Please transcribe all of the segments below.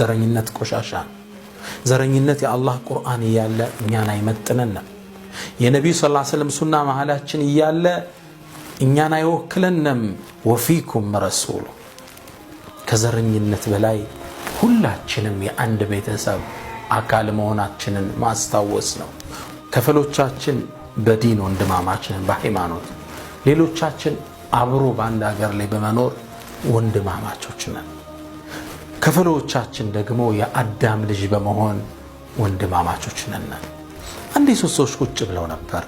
ዘረኝነት ቆሻሻ ዘረኝነት የአላህ ቁርአን እያለ እኛን አይመጥነንም የነብዩ ሰለላሁ ዐለይሂ ወሰለም ሱና መሐላችን እያለ እኛን አይወክለንም ወፊኩም ረሱሉ ከዘረኝነት በላይ ሁላችንም የአንድ ቤተሰብ አካል መሆናችንን ማስታወስ ነው ከፈሎቻችን በዲን ወንድማማችንን በሃይማኖት ሌሎቻችን አብሮ በአንድ ሀገር ላይ በመኖር ወንድማማቾች ነን ከፈሎቻችን ደግሞ የአዳም ልጅ በመሆን ወንድማማቾች ነን አንዴ ሶስት ሰዎች ቁጭ ብለው ነበር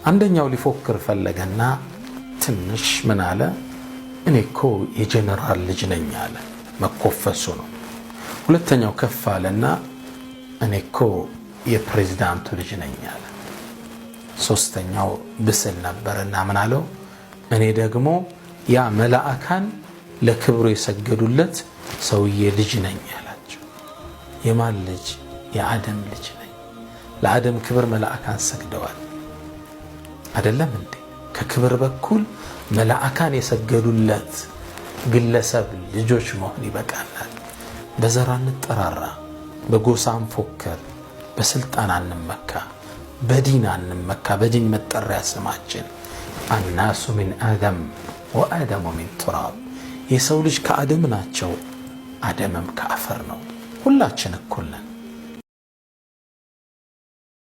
አንደኛው ሊፎክር ፈለገና ትንሽ ምን አለ እኔ እኮ የጀነራል ልጅ ነኝ አለ መኮፈሱ ነው ሁለተኛው ከፍ አለና እኔ እኮ የፕሬዝዳንቱ ልጅ ነኝ አለ ሶስተኛው ብስል ነበርና ምን አለው እኔ ደግሞ ያ መላእካን ለክብሩ የሰገዱለት ሰውዬ ልጅ ነኝ አላቸው የማን ልጅ የአደም ልጅ ነኝ ለአደም ክብር መላእካን ሰግደዋል አይደለም እንዴ ከክብር በኩል መላእካን የሰገዱለት ግለሰብ ልጆች መሆን ይበቃናል በዘር አንጠራራ በጎሳ አንፎክር በስልጣን አንመካ በዲን አንመካ በዲን መጠሪያ ስማችን الناس من آدم وآدم من تراب የሰው ልጅ ከአደም ናቸው አደምም ከአፈር ነው ሁላችን እኩል ነን